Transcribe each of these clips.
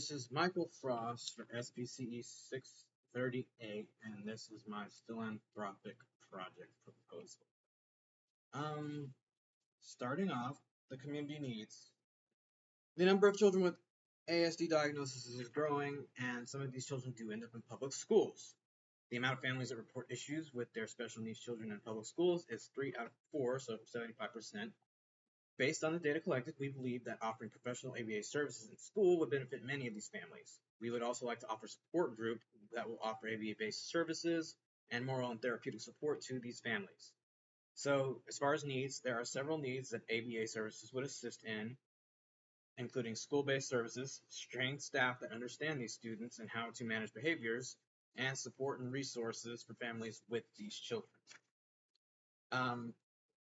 This is Michael Frost for SPCE 638, and this is my philanthropic project proposal. Um, Starting off, the community needs. The number of children with ASD diagnosis is growing, and some of these children do end up in public schools. The amount of families that report issues with their special needs children in public schools is 3 out of 4, so 75%. Based on the data collected, we believe that offering professional ABA services in school would benefit many of these families. We would also like to offer a support group that will offer ABA-based services and moral and therapeutic support to these families. So, as far as needs, there are several needs that ABA services would assist in, including school-based services, trained staff that understand these students and how to manage behaviors, and support and resources for families with these children. Um,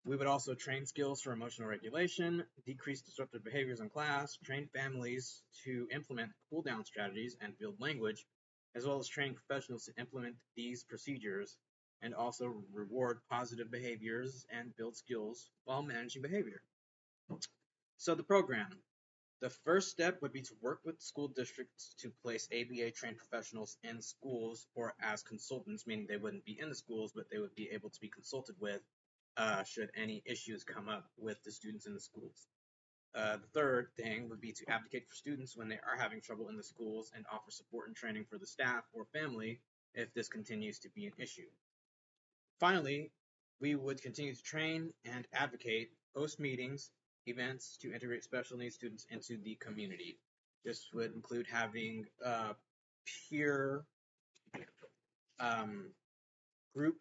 we would also train skills for emotional regulation, decrease disruptive behaviors in class, train families to implement cool down strategies and build language, as well as training professionals to implement these procedures, and also reward positive behaviors and build skills while managing behavior. So, the program. The first step would be to work with school districts to place ABA trained professionals in schools or as consultants, meaning they wouldn't be in the schools, but they would be able to be consulted with should any issues come up with the students in the schools. The third thing would be to advocate for students when they are having trouble in the schools and offer support and training for the staff or family if this continues to be an issue. Finally, we would continue to train and advocate, host meetings, events to integrate special needs students into the community. This would include having peer um, group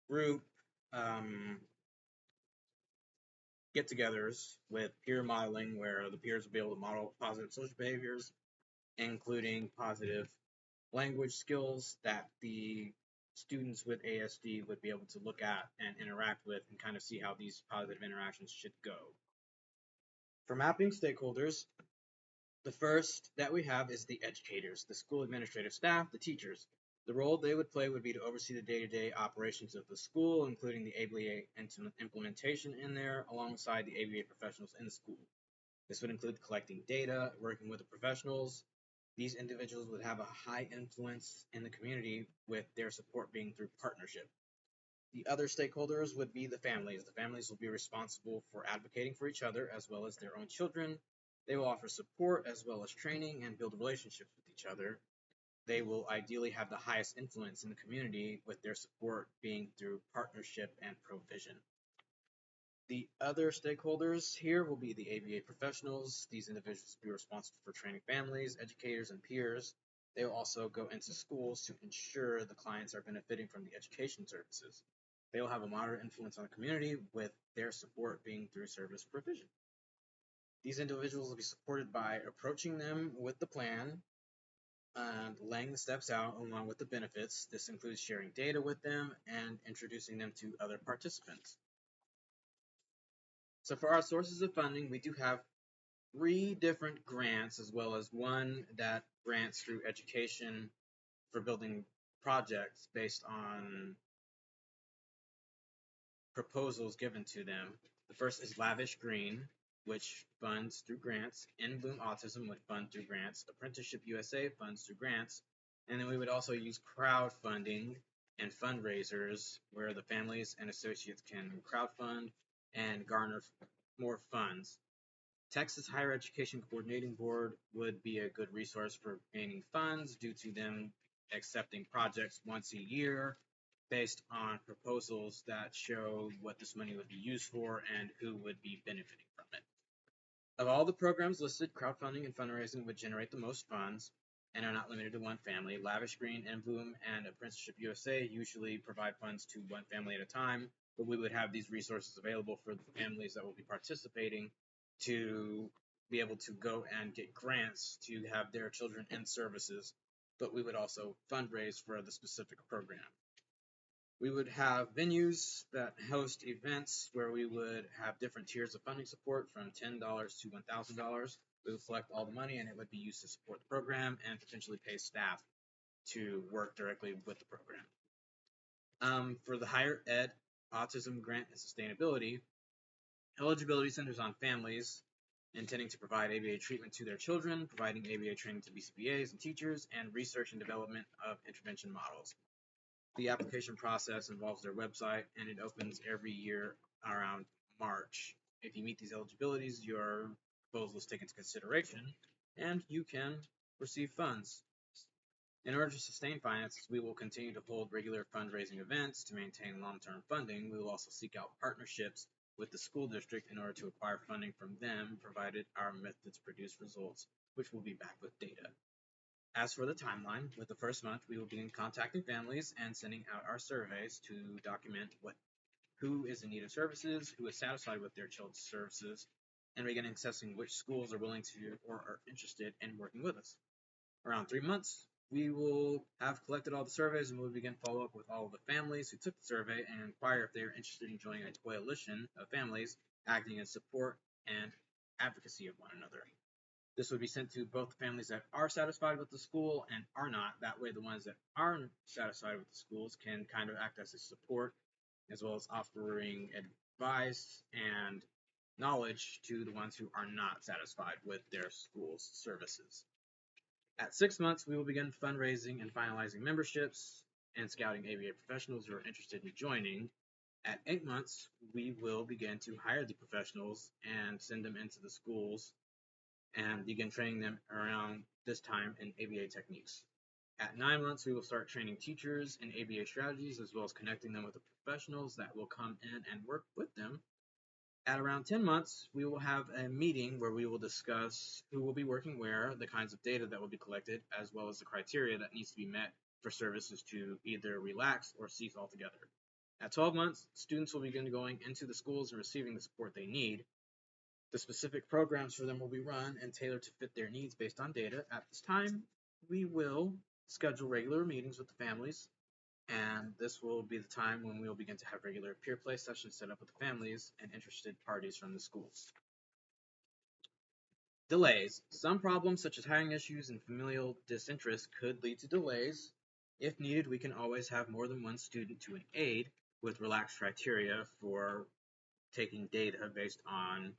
group um, get-togethers with peer modeling, where the peers will be able to model positive social behaviors, including positive language skills that the students with ASD would be able to look at and interact with and kind of see how these positive interactions should go. For mapping stakeholders, the first that we have is the educators, the school administrative staff, the teachers. The role they would play would be to oversee the day-to-day operations of the school, including the ABA implementation in there, alongside the ABA professionals in the school. This would include collecting data, working with the professionals. These individuals would have a high influence in the community, with their support being through partnership. The other stakeholders would be the families. The families will be responsible for advocating for each other as well as their own children. They will offer support as well as training and build relationships with each other. They will ideally have the highest influence in the community, with their support being through partnership and provision. The other stakeholders here will be the ABA professionals. These individuals will be responsible for training families, educators, and peers. They will also go into schools to ensure the clients are benefiting from the education services. They will have a moderate influence on the community, with their support being through service provision. These individuals will be supported by approaching them with the plan and laying the steps out along with the benefits. This includes sharing data with them and introducing them to other participants. So for our sources of funding, we do have 3 different grants, as well as one that grants through education for building projects based on proposals given to them. The first is Lavish Green, which funds through grants. In Bloom Autism would fund through grants. Apprenticeship USA funds through grants. And then we would also use crowdfunding and fundraisers, where the families and associates can crowdfund and garner more funds. Texas Higher Education Coordinating Board would be a good resource for gaining funds, due to them accepting projects once a year based on proposals that show what this money would be used for and who would be benefiting from it. Of all the programs listed, crowdfunding and fundraising would generate the most funds and are not limited to one family. Lavish Green, Bloom, and Apprenticeship USA usually provide funds to one family at a time, but we would have these resources available for the families that will be participating to be able to go and get grants to have their children in services, but we would also fundraise for the specific program. We would have venues that host events where we would have different tiers of funding support from $10 to $1,000. We would collect all the money, and it would be used to support the program and potentially pay staff to work directly with the program. For the higher ed autism grant and sustainability, eligibility centers on families intending to provide ABA treatment to their children, providing ABA training to BCBAs and teachers, and research and development of intervention models. The application process involves their website, and it opens every year around March. If you meet these eligibilities, your proposal is taken into consideration, and you can receive funds. In order to sustain finances, we will continue to hold regular fundraising events to maintain long-term funding. We will also seek out partnerships with the school district in order to acquire funding from them, provided our methods produce results, which will be backed with data. As for the timeline, with the first month, we will begin contacting families and sending out our surveys to document who is in need of services, who is satisfied with their child's services, and begin assessing which schools are willing to or are interested in working with us. Around 3 months, we will have collected all the surveys and we'll begin follow-up with all of the families who took the survey and inquire if they are interested in joining a coalition of families acting in support and advocacy of one another. This would be sent to both the families that are satisfied with the school and are not. That way, the ones that aren't satisfied with the schools can kind of act as a support, as well as offering advice and knowledge to the ones who are not satisfied with their school's services. At 6 months, we will begin fundraising and finalizing memberships and scouting ABA professionals who are interested in joining. At 8 months, we will begin to hire the professionals and send them into the schools and begin training them around this time in ABA techniques. At 9 months, we will start training teachers in ABA strategies, as well as connecting them with the professionals that will come in and work with them. At around 10 months, we will have a meeting where we will discuss who will be working where, the kinds of data that will be collected, as well as the criteria that needs to be met for services to either relax or cease altogether. At 12 months, students will begin going into the schools and receiving the support they need. The specific programs for them will be run and tailored to fit their needs based on data. At this time, we will schedule regular meetings with the families, and this will be the time when we will begin to have regular peer play sessions set up with the families and interested parties from the schools. Delays. Some problems such as hiring issues and familial disinterest could lead to delays. If needed, we can always have more than one student to an aid with relaxed criteria for taking data based on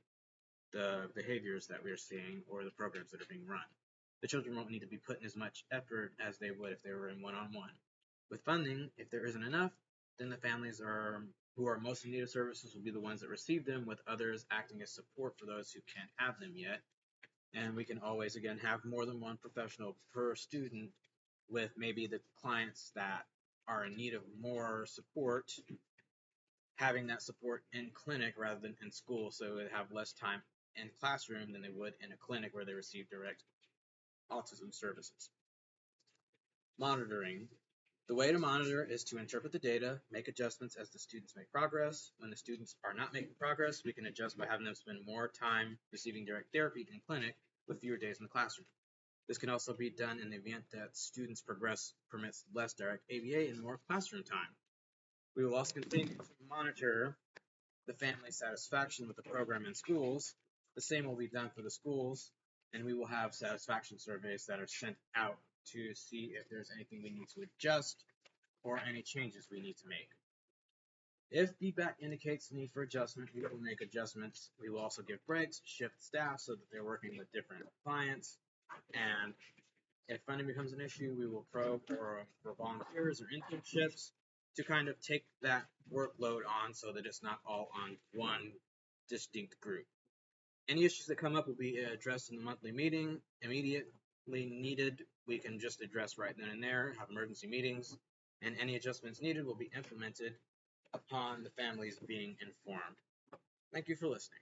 the behaviors that we are seeing or the programs that are being run. The children won't need to be put in as much effort as they would if they were in one-on-one. With funding, if there isn't enough, then the families who are most in need of services will be the ones that receive them, with others acting as support for those who can't have them yet. And we can always, again, have more than one professional per student, with maybe the clients that are in need of more support having that support in clinic rather than in school, so they have less time in classroom than they would in a clinic where they receive direct autism services. Monitoring. The way to monitor is to interpret the data, make adjustments as the students make progress. When the students are not making progress, we can adjust by having them spend more time receiving direct therapy in clinic with fewer days in the classroom. This can also be done in the event that students progress permits less direct ABA and more classroom time. We will also continue to monitor the family satisfaction with the program in schools. The same will be done for the schools, and we will have satisfaction surveys that are sent out to see if there's anything we need to adjust or any changes we need to make. If feedback indicates the need for adjustment, we will make adjustments. We will also give breaks, shift staff so that they're working with different clients, and if funding becomes an issue, we will probe for volunteers or internships to kind of take that workload on so that it's not all on one distinct group. Any issues that come up will be addressed in the monthly meeting. Immediately needed, we can just address right then and there, have emergency meetings, and any adjustments needed will be implemented upon the families being informed. Thank you for listening.